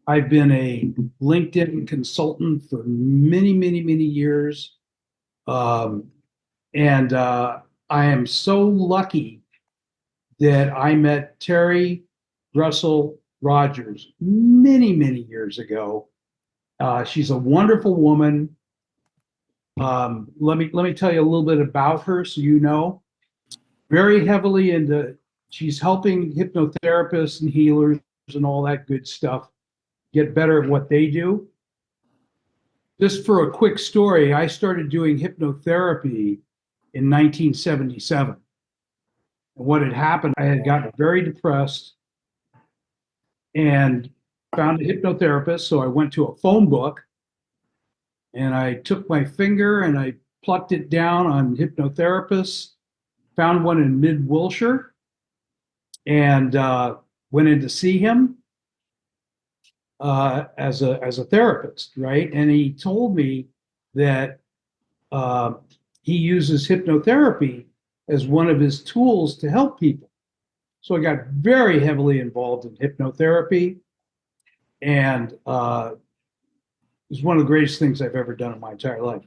I've been a LinkedIn consultant for many, many, many years. Um, and I am so lucky that I met Terry Russell-Rogers many, many years ago. She's a wonderful woman. Let me tell you a little bit about her so you know. Very heavily into, she's helping hypnotherapists and healers and all that good stuff get better at what they do. Just for a quick story, I started doing hypnotherapy in 1977. And what had happened, I had gotten very depressed and found a hypnotherapist. So I went to a phone book and I took my finger and I plucked it down on hypnotherapists, found one in Mid Wilshire, and went in to see him as a therapist, right? And he told me that he uses hypnotherapy as one of his tools to help people. So I got very heavily involved in hypnotherapy, and it was one of the greatest things I've ever done in my entire life.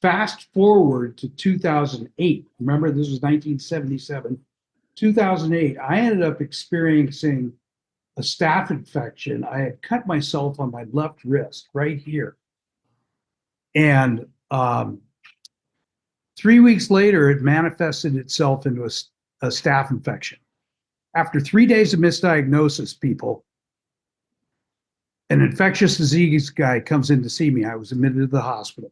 Fast forward to 2008. Remember, this was 1977. 2008, I ended up experiencing a staph infection. I had cut myself on my left wrist right here. And 3 weeks later, it manifested itself into a staph infection. After 3 days of misdiagnosis, people, an infectious disease guy comes in to see me. I was admitted to the hospital.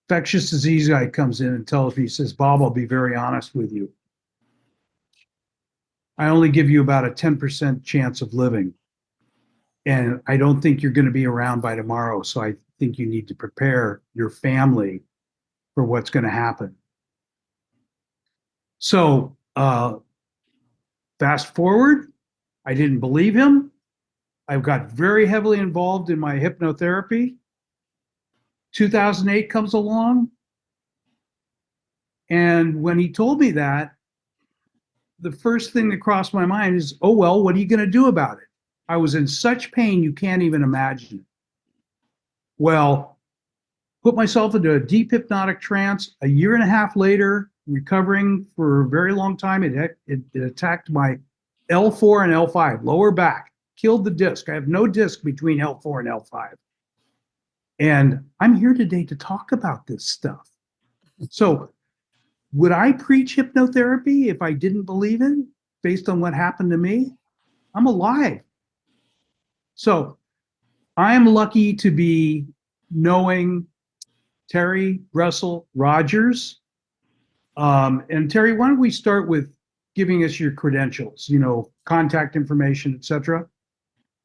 Infectious disease guy comes in and tells me, he says, Bob, I'll be very honest with you. I only give you about a 10% chance of living. And I don't think you're going to be around by tomorrow. So I think you need to prepare your family for what's going to happen. So fast forward, I didn't believe him. I got very heavily involved in my hypnotherapy. 2008 comes along. And when he told me that, the first thing that crossed my mind is, oh, well, what are you going to do about it? I was in such pain, you can't even imagine. Well, put myself into a deep hypnotic trance. A year and a half later, recovering for a very long time, it attacked my L4 and L5, lower back, killed the disc. I have no disc between L4 and L5. And I'm here today to talk about this stuff. So would I preach hypnotherapy if I didn't believe it based on what happened to me? I'm alive. So I'm lucky to be knowing Terry Russell-Rogers. And Terry, why don't we start with giving us your credentials, contact information, et cetera.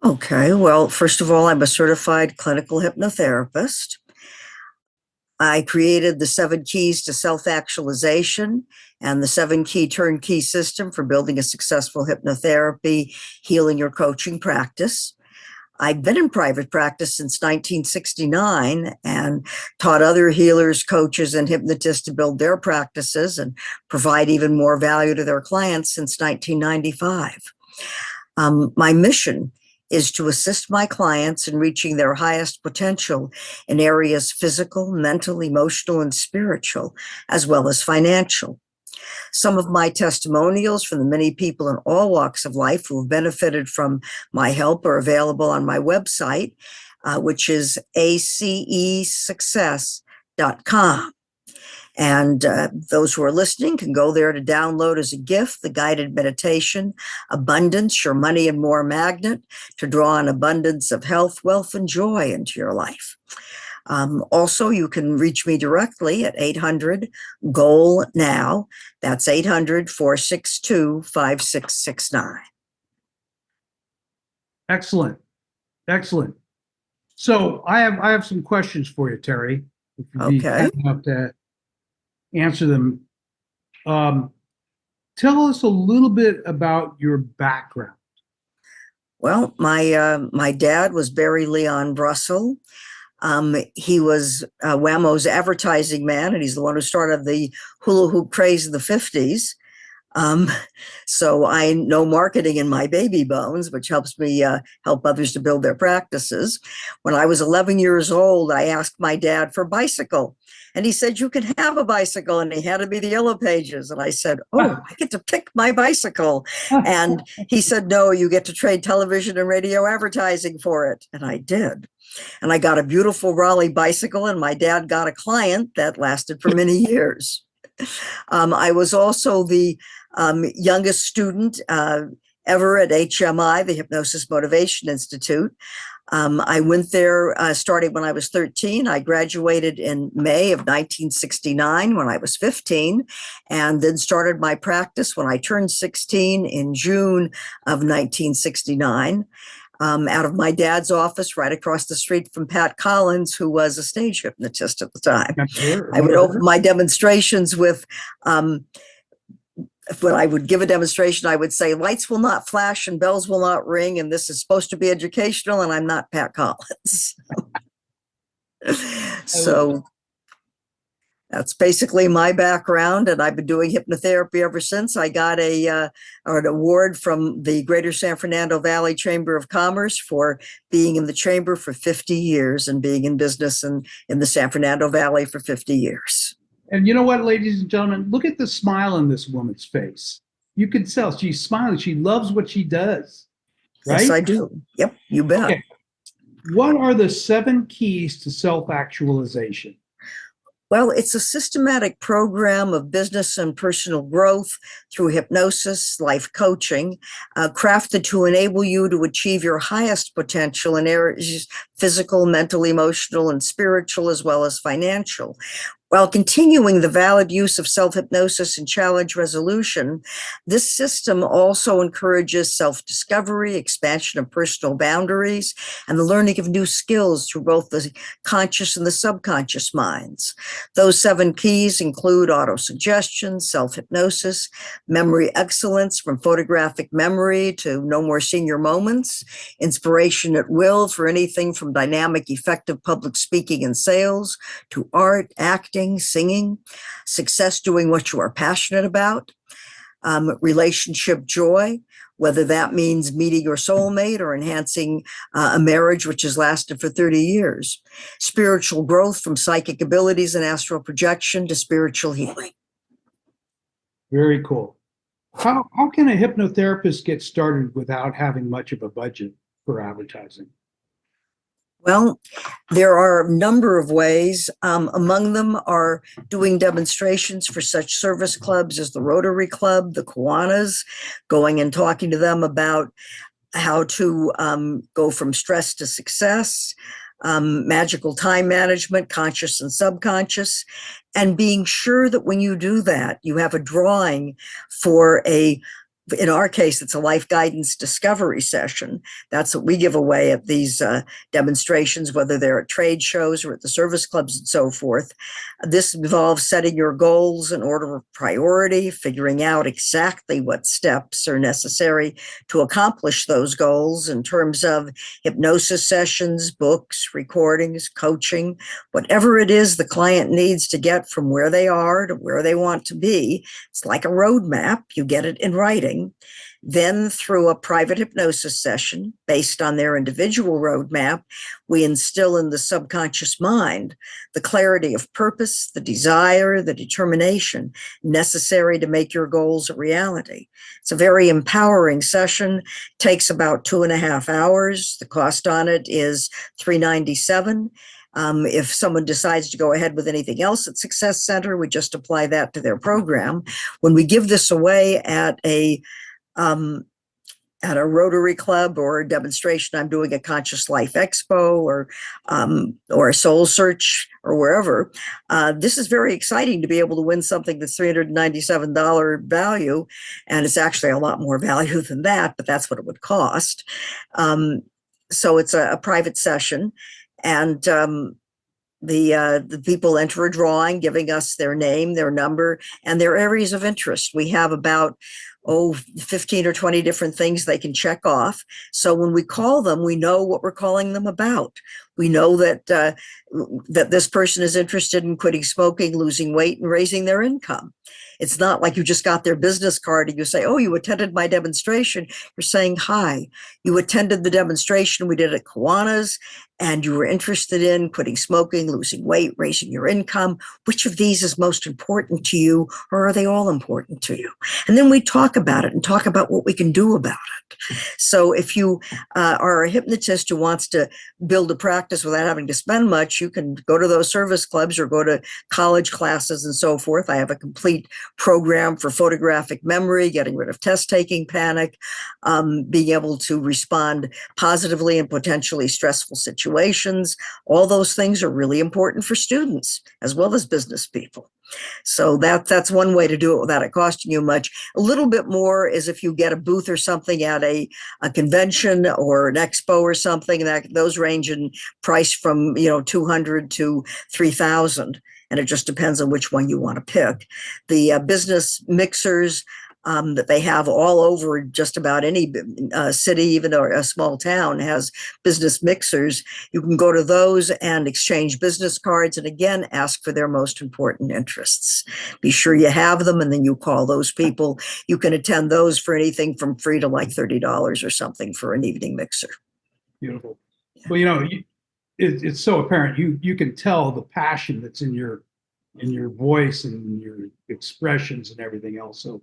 Okay, well, first of all, I'm a certified clinical hypnotherapist. I created the 7 keys to Self Actualization and the 7 key turnkey system for building a successful hypnotherapy, healing, or coaching practice. I've been in private practice since 1969 and taught other healers, coaches, and hypnotists to build their practices and provide even more value to their clients since 1995. My mission is to assist my clients in reaching their highest potential in areas physical, mental, emotional, and spiritual, as well as financial. Some of my testimonials from the many people in all walks of life who have benefited from my help are available on my website, which is acesuccess.com. And those who are listening can go there to download as a gift the guided meditation, Abundance, Your Money and More Magnet, to draw an abundance of health, wealth, and joy into your life. Also, you can reach me directly at 800-GOAL-NOW. That's 800-462-5669. Excellent. Excellent. So I have some questions for you, Terry. If you'd be kind enough to answer them. Tell us a little bit about your background. Well, my dad was Barry Leon Brussel. He was Whammo's advertising man, and he's the one who started the hula hoop craze in the 50s. Um, so I know marketing in my baby bones, which helps me help others to build their practices. When I was 11 years old, I asked my dad for a bicycle. And he said, "You can have a bicycle." And he handed me the yellow pages. And I said, "Oh, I get to pick my bicycle." And he said, "No, you get to trade television and radio advertising for it." And I did. And I got a beautiful Raleigh bicycle, and my dad got a client that lasted for many years. I was also the youngest student ever at HMI, the Hypnosis Motivation Institute. I went there starting when I was 13. I graduated in May of 1969 when I was 15, and then started my practice when I turned 16 in June of 1969. Out of my dad's office right across the street from Pat Collins, who was a stage hypnotist at the time. Sure. I would open my demonstrations with, when I would give a demonstration, I would say, "Lights will not flash and bells will not ring, and this is supposed to be educational, and I'm not Pat Collins." So that's basically my background, and I've been doing hypnotherapy ever since. I got an award from the Greater San Fernando Valley Chamber of Commerce for being in the chamber for 50 years and being in business in the San Fernando Valley for 50 years. And you know what, ladies and gentlemen, look at the smile on this woman's face. You can tell she's smiling. She loves what she does, right? Yes, I do. Yep, you bet. Okay. What are the 7 keys to self-actualization? Well, it's a systematic program of business and personal growth through hypnosis, life coaching, crafted to enable you to achieve your highest potential in areas physical, mental, emotional, and spiritual, as well as financial. While continuing the valid use of self-hypnosis and challenge resolution, this system also encourages self-discovery, expansion of personal boundaries, and the learning of new skills through both the conscious and the subconscious minds. Those 7 keys include autosuggestion, self-hypnosis, memory excellence from photographic memory to no more senior moments, inspiration at will for anything from dynamic, effective public speaking and sales to art, acting, singing, success doing what you are passionate about, relationship joy, whether that means meeting your soulmate or enhancing a marriage which has lasted for 30 years, spiritual growth from psychic abilities and astral projection to spiritual healing. Very cool. How can a hypnotherapist get started without having much of a budget for advertising? Well, there are a number of ways. Among them are doing demonstrations for such service clubs as the Rotary Club, the Kiwanis, going and talking to them about how to go from stress to success, magical time management, conscious and subconscious, and being sure that when you do that, you have a drawing for in our case, it's a life guidance discovery session. That's what we give away at these demonstrations, whether they're at trade shows or at the service clubs and so forth. This involves setting your goals in order of priority, figuring out exactly what steps are necessary to accomplish those goals in terms of hypnosis sessions, books, recordings, coaching, whatever it is the client needs to get from where they are to where they want to be. It's like a roadmap. You get it in writing. Then through a private hypnosis session based on their individual roadmap, we instill in the subconscious mind the clarity of purpose, the desire, the determination necessary to make your goals a reality. It's a very empowering session. It takes about 2.5 hours. The cost on it is $397. If someone decides to go ahead with anything else at Success Center, we just apply that to their program. When we give this away at a Rotary Club or a demonstration I'm doing at Conscious Life Expo or a Soul Search or wherever, this is very exciting to be able to win something that's $397 value, and it's actually a lot more value than that, but that's what it would cost. So it's a private session. And the people enter a drawing, giving us their name, their number, and their areas of interest. We have about 15 or 20 different things they can check off. So when we call them, we know what we're calling them about. We know that that this person is interested in quitting smoking, losing weight, and raising their income. It's not like you just got their business card and you say, oh, you attended my demonstration. You're saying, hi, you attended the demonstration we did at Kiwanis, and you were interested in quitting smoking, losing weight, raising your income. Which of these is most important to you, or are they all important to you? And then we talk about it and talk about what we can do about it. So if you are a hypnotist who wants to build a practice without having to spend much, you can go to those service clubs or go to college classes and so forth. I have a complete program for photographic memory, getting rid of test-taking panic, being able to respond positively in potentially stressful situations. All those things are really important for students as well as business people. So that's one way to do it without it costing you much. A little bit more is if you get a booth or something at a convention or an expo or something, that those range in price from $200 to $3,000, and it just depends on which one you want to pick. The business mixers that they have all over just about any city, even a small town, has business mixers. You can go to those and exchange business cards, and again, ask for their most important interests. Be sure you have them, and then you call those people. You can attend those for anything from free to like $30 or something for an evening mixer. Beautiful. Well, it's so apparent. You can tell the passion that's in your voice and your expressions and everything else. So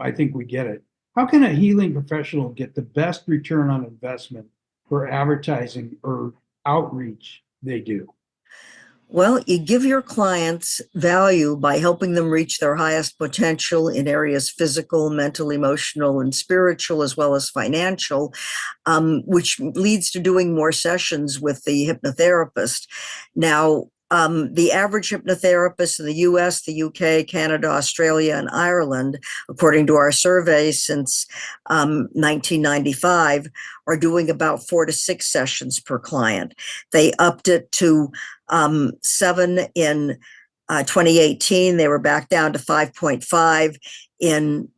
I think we get it. How can a healing professional get the best return on investment for advertising or outreach they do? Well, you give your clients value by helping them reach their highest potential in areas physical, mental, emotional, and spiritual, as well as financial, which leads to doing more sessions with the hypnotherapist. Now, the average hypnotherapist in the US, the UK, Canada, Australia, and Ireland, according to our survey since 1995, are doing about 4 to 6 sessions per client. They upped it to 7 in 2018. They were back down to 5.5 in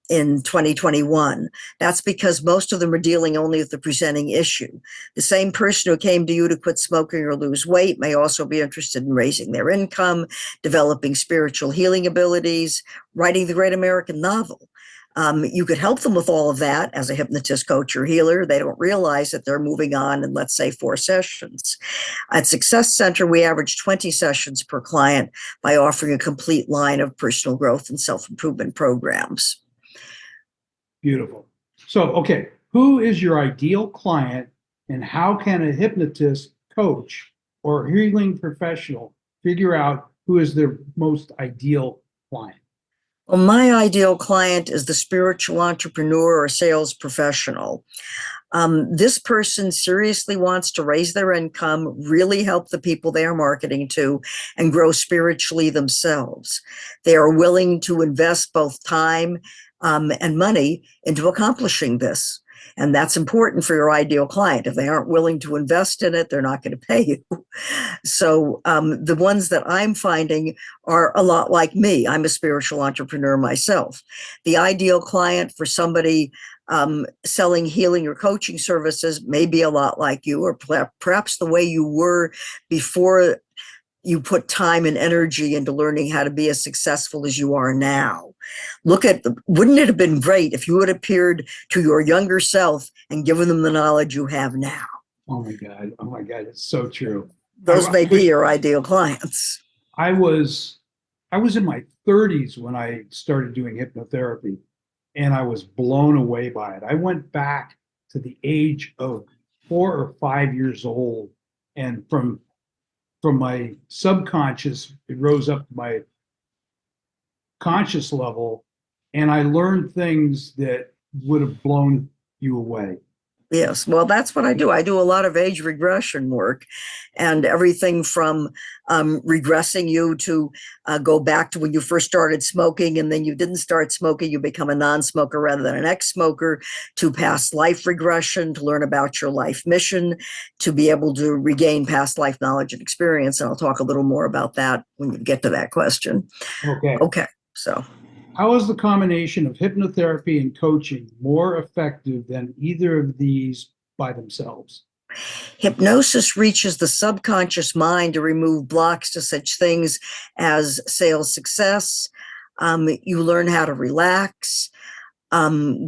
2021. That's because most of them are dealing only with the presenting issue. The same person who came to you to quit smoking or lose weight may also be interested in raising their income, developing spiritual healing abilities, writing the great American novel. You could help them with all of that as a hypnotist, coach, or healer. They don't realize that they're moving on in, let's say, 4 sessions. At Success Center, we average 20 sessions per client by offering a complete line of personal growth and self-improvement programs. Beautiful. So, okay, who is your ideal client, and how can a hypnotist, coach, or healing professional figure out who is their most ideal client? Well, my ideal client is the spiritual entrepreneur or sales professional. This person seriously wants to raise their income, really help the people they are marketing to, and grow spiritually themselves. They are willing to invest both time and money into accomplishing this. And that's important for your ideal client. If they aren't willing to invest in it, they're not going to pay you. So the ones that I'm finding are a lot like me. I'm a spiritual entrepreneur myself. The ideal client for somebody selling healing or coaching services may be a lot like you, or perhaps the way you were before you put time and energy into learning how to be as successful as you are now. Wouldn't it have been great if you had appeared to your younger self and given them the knowledge you have now? Oh my God, it's so true. Those may be your ideal clients. I was in my 30s when I started doing hypnotherapy, and I was blown away by it. I went back to the age of 4 or 5 years old, and from my subconscious, it rose up to my conscious level, and I learned things that would have blown you away. Yes, well, that's what I do. I do a lot of age regression work, and everything from regressing you to go back to when you first started smoking, and then you didn't start smoking, you become a non-smoker rather than an ex-smoker, to past life regression, to learn about your life mission, to be able to regain past life knowledge and experience. And I'll talk a little more about that when you get to that question. Okay. Okay, so. How is the combination of hypnotherapy and coaching more effective than either of these by themselves? Hypnosis reaches the subconscious mind to remove blocks to such things as sales success. You learn how to relax,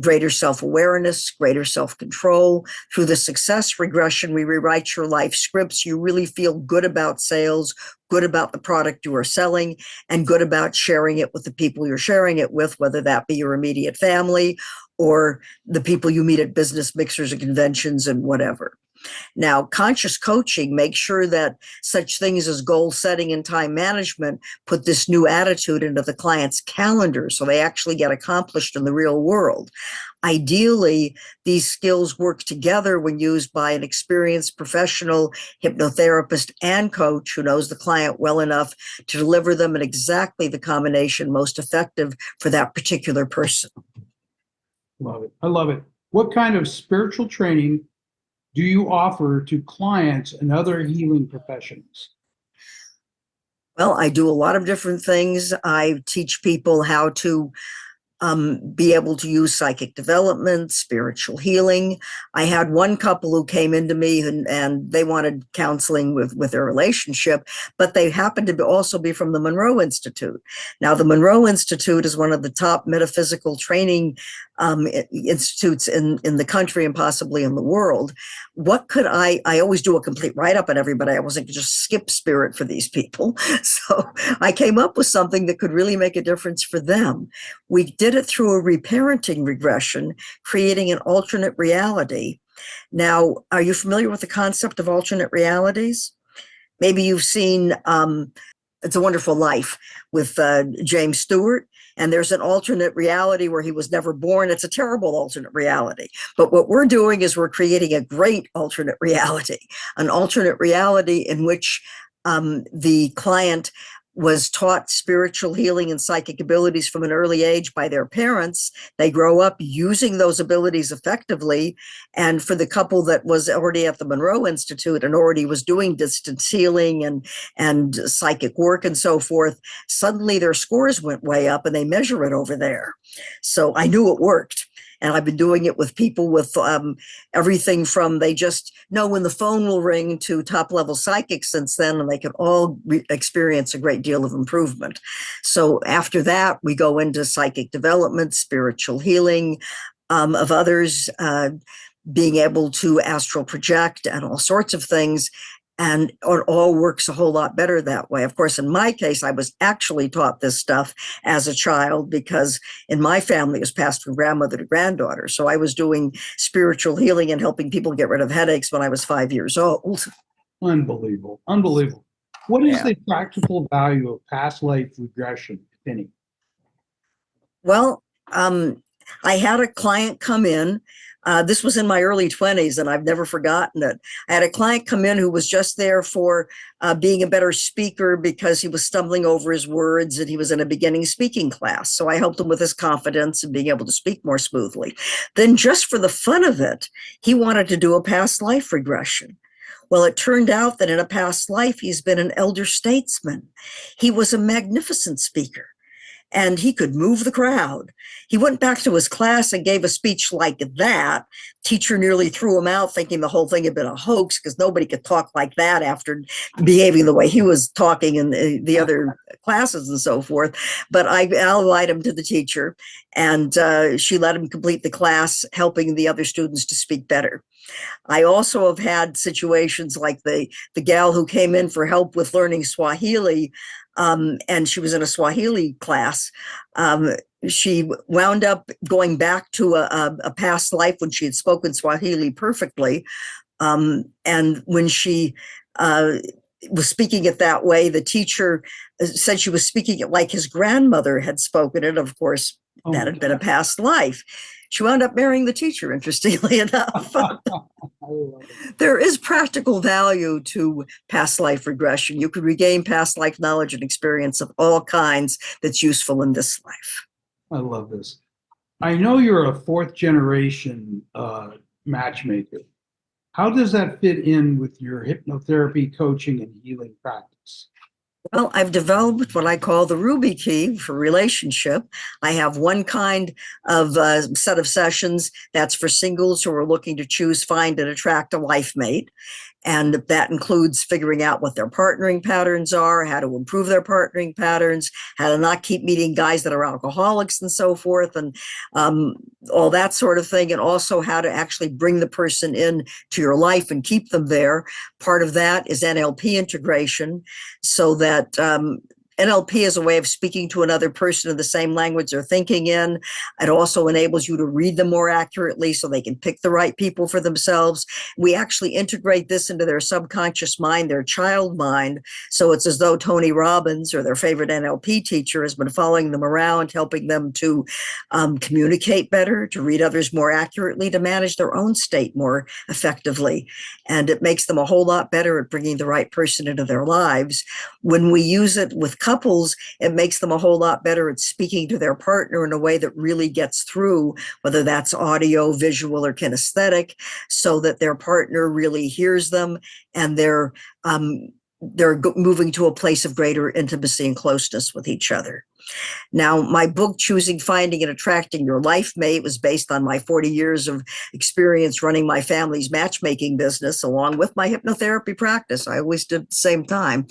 greater self-awareness, greater self-control. Through the success regression, we rewrite your life scripts. You really feel good about sales, good about the product you are selling, and good about sharing it with the people you're sharing it with, whether that be your immediate family or the people you meet at business mixers and conventions and whatever. Now, conscious coaching makes sure that such things as goal setting and time management put this new attitude into the client's calendar so they actually get accomplished in the real world. Ideally, these skills work together when used by an experienced professional hypnotherapist and coach who knows the client well enough to deliver them in exactly the combination most effective for that particular person. Love it. I love it. What kind of spiritual training do you offer to clients and other healing professionals? Well, I do a lot of different things. I teach people how to be able to use psychic development, spiritual healing. I had one couple who came into me and they wanted counseling with their relationship, but they happened to also be from the Monroe Institute. Now, the Monroe Institute is one of the top metaphysical training institutes in the country and possibly in the world. What could I always do a complete write-up on everybody. I wasn't just skip spirit for these people. So I came up with something that could really make a difference for them. We did it through a reparenting regression, creating an alternate reality. Now, are you familiar with the concept of alternate realities? Maybe you've seen It's a Wonderful Life with James Stewart, and there's an alternate reality where he was never born. It's a terrible alternate reality. But what we're doing is we're creating a great alternate reality, an alternate reality in which the client was taught spiritual healing and psychic abilities from an early age by their parents. They grow up using those abilities effectively. And for the couple that was already at the Monroe Institute and already was doing distance healing and psychic work and so forth, suddenly their scores went way up and they measure it over there. So I knew it worked. And I've been doing it with people with everything from they just know when the phone will ring to top level psychics since then, and they can all experience a great deal of improvement. So after that, we go into psychic development, spiritual healing of others, being able to astral project and all sorts of things. And it all works a whole lot better that way. Of course, in my case, I was actually taught this stuff as a child because in my family it was passed from grandmother to granddaughter. So I was doing spiritual healing and helping people get rid of headaches when I was 5 years old. Unbelievable. Unbelievable. What is the practical value of past life regression, if any? Well, I had a client come in. This was in my early 20s, and I've never forgotten it. I had a client come in who was just there for being a better speaker because he was stumbling over his words and he was in a beginning speaking class. So I helped him with his confidence and being able to speak more smoothly. Then just for the fun of it, he wanted to do a past life regression. Well, it turned out that in a past life, he's been an elder statesman. He was a magnificent speaker, and he could move the crowd. He went back to his class and gave a speech like that. Teacher nearly threw him out, thinking the whole thing had been a hoax because nobody could talk like that after behaving the way he was talking in the other classes and so forth. But I allied him to the teacher, and she let him complete the class, helping the other students to speak better. I also have had situations like the gal who came in for help with learning Swahili, and she was in a Swahili class. She wound up going back to a past life when she had spoken Swahili perfectly. And when she was speaking it that way, the teacher said she was speaking it like his grandmother had spoken it. Of course, that had been a past life. She wound up marrying the teacher, interestingly enough. There is practical value to past life regression. You could regain past life knowledge and experience of all kinds that's useful in this life. I love this. I know you're a fourth generation matchmaker. How does that fit in with your hypnotherapy, coaching, and healing practice? Well, I've developed what I call the Ruby key for relationship. I have one kind of set of sessions that's for singles who are looking to choose, find, and attract a life mate. And that includes figuring out what their partnering patterns are, how to improve their partnering patterns, how to not keep meeting guys that are alcoholics and so forth, and um, all that sort of thing. And also how to actually bring the person in to your life and keep them there. Part of that is NLP integration, so that NLP is a way of speaking to another person in the same language they're thinking in. It also enables you to read them more accurately so they can pick the right people for themselves. We actually integrate this into their subconscious mind, their child mind. So it's as though Tony Robbins or their favorite NLP teacher has been following them around, helping them to communicate better, to read others more accurately, to manage their own state more effectively. And it makes them a whole lot better at bringing the right person into their lives. When we use it with couples, it makes them a whole lot better at speaking to their partner in a way that really gets through, whether that's audio, visual, or kinesthetic, so that their partner really hears them and they're moving to a place of greater intimacy and closeness with each other. Now, my book, Choosing, Finding, and Attracting Your Life Mate, was based on my 40 years of experience running my family's matchmaking business, along with my hypnotherapy practice. I always did at the same time.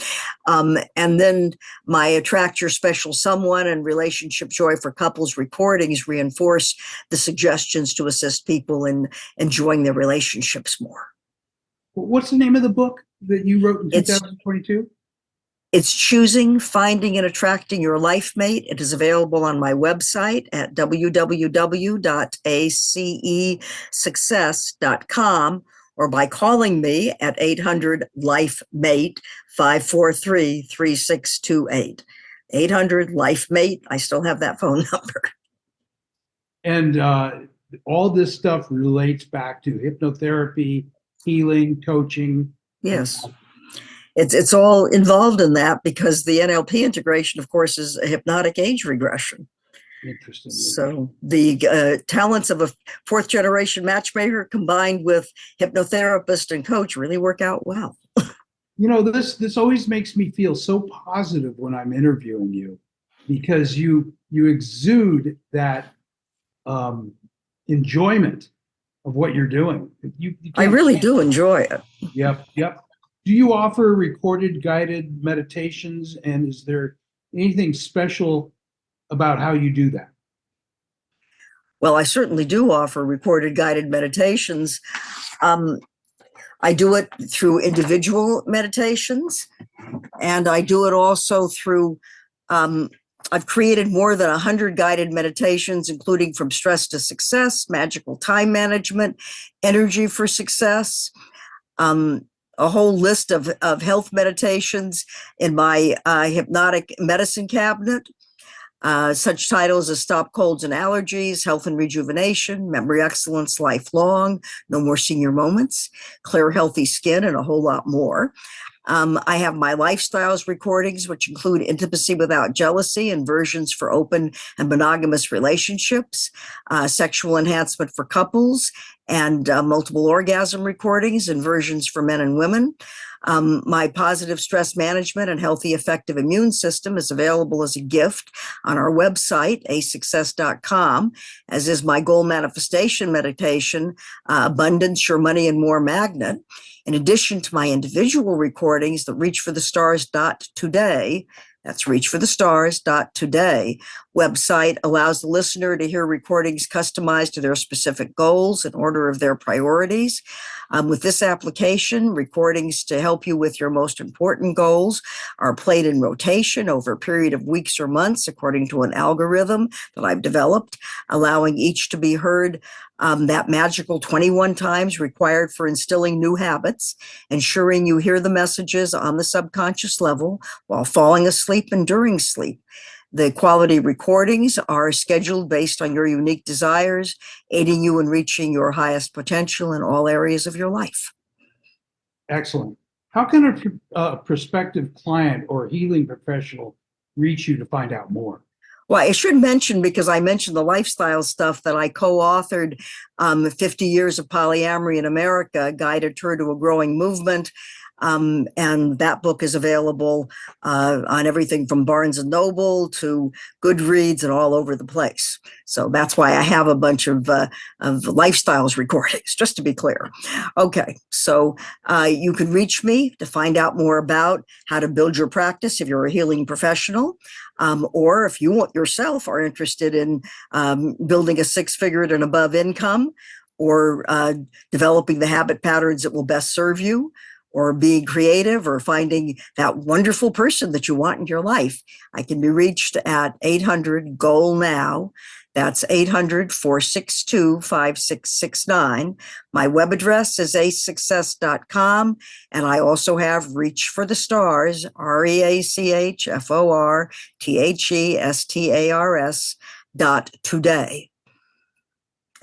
And then my Attract Your Special Someone and Relationship Joy for Couples recordings reinforce the suggestions to assist people in enjoying their relationships more. What's the name of the book that you wrote in It's 2022? It's Choosing, Finding, and Attracting Your Life Mate. It is available on my website at www.acesuccess.com or by calling me at 800-LIFE-MATE 543-3628. 800-LIFE-MATE. I still have that phone number. And all this stuff relates back to hypnotherapy, healing, coaching. Yes. It's all involved in that because the NLP integration, of course, is a hypnotic age regression. Interesting. So the talents of a fourth generation matchmaker combined with hypnotherapist and coach really work out well. You know, this always makes me feel so positive when I'm interviewing you, because you exude that enjoyment of what you're doing. I really do enjoy it. Yep. Do you offer recorded guided meditations, and is there anything special about how you do that? Well, I certainly do offer recorded guided meditations. I do it through individual meditations, and I do it also through, I've created more than 100 guided meditations, including From Stress to Success, Magical Time Management, Energy for Success, a whole list of health meditations in my hypnotic medicine cabinet. Such titles as Stop Colds and Allergies, Health and Rejuvenation, Memory Excellence Lifelong, No More Senior Moments, Clear Healthy Skin, and a whole lot more. I have my lifestyles recordings, which include Intimacy Without Jealousy and versions for open and monogamous relationships, Sexual Enhancement for Couples, and multiple orgasm recordings and versions for men and women. My Positive Stress Management and Healthy Effective Immune System is available as a gift on our website, acesuccess.com, as is my Goal Manifestation Meditation, Abundance, Your Money, and More Magnet. In addition to my individual recordings, the Reach for the Stars.today, that's reachforthestars.today website allows the listener to hear recordings customized to their specific goals in order of their priorities. With this application, recordings to help you with your most important goals are played in rotation over a period of weeks or months according to an algorithm that I've developed, allowing each to be heard that magical 21 times required for instilling new habits, ensuring you hear the messages on the subconscious level while falling asleep and during sleep. The quality recordings are scheduled based on your unique desires, aiding you in reaching your highest potential in all areas of your life. Excellent. How can a prospective client or healing professional reach you to find out more? Well, I should mention, because I mentioned the lifestyle stuff, that I co-authored 50 Years of Polyamory in America, Guided Her to a Growing Movement. And that book is available on everything from Barnes and Noble to Goodreads and all over the place. So that's why I have a bunch of lifestyles recordings, just to be clear. Okay, so you can reach me to find out more about how to build your practice if you're a healing professional, or if you yourself are interested in building a six-figure and above income, or developing the habit patterns that will best serve you, or being creative, or finding that wonderful person that you want in your life. I can be reached at 800-GOAL-NOW. That's 800-462-5669. My web address is acesuccess.com. And I also have Reach for the Stars, REACHFORTHESTARS.today.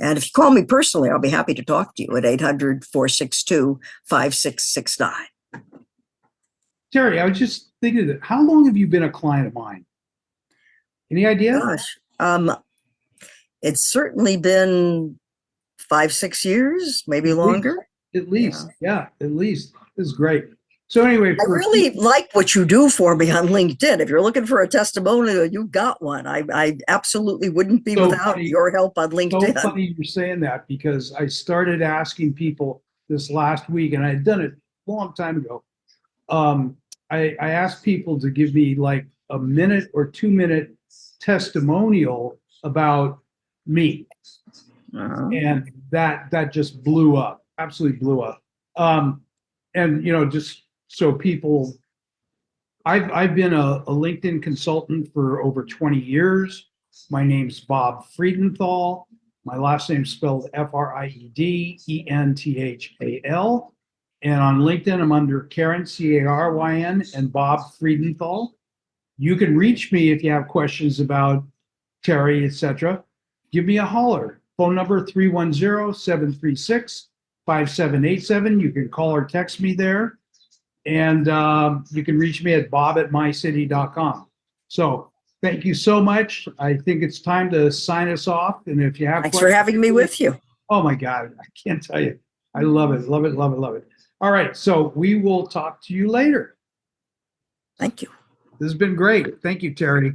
And if you call me personally, I'll be happy to talk to you at 800-462-5669. Terry, I was just thinking that, how long have you been a client of mine? Any idea? Gosh, it's certainly been 5-6 years, maybe longer. At least, yeah, at least. This is great. So anyway, I really like what you do for me on LinkedIn. If you're looking for a testimonial, you got one. I absolutely wouldn't be without your help on LinkedIn. So funny you're saying that, because I started asking people this last week, and I had done it a long time ago. I asked people to give me like a 1 or 2 minute testimonial about me. And that just blew up, absolutely blew up. And just so people, I've been a LinkedIn consultant for over 20 years. My name's Bob Friedenthal. My last name's spelled Friedenthal. And on LinkedIn, I'm under Karen, Caryn, and Bob Friedenthal. You can reach me if you have questions about Terry, etc. Give me a holler. Phone number 310-736-5787. You can call or text me there. And you can reach me at bob@mycity.com. So thank you so much. I think it's time to sign us off. And if you have Thanks for having me with you. Oh my God, I can't tell you. I love it, love it, love it, love it. All right, so we will talk to you later. Thank you. This has been great. Thank you, Terry.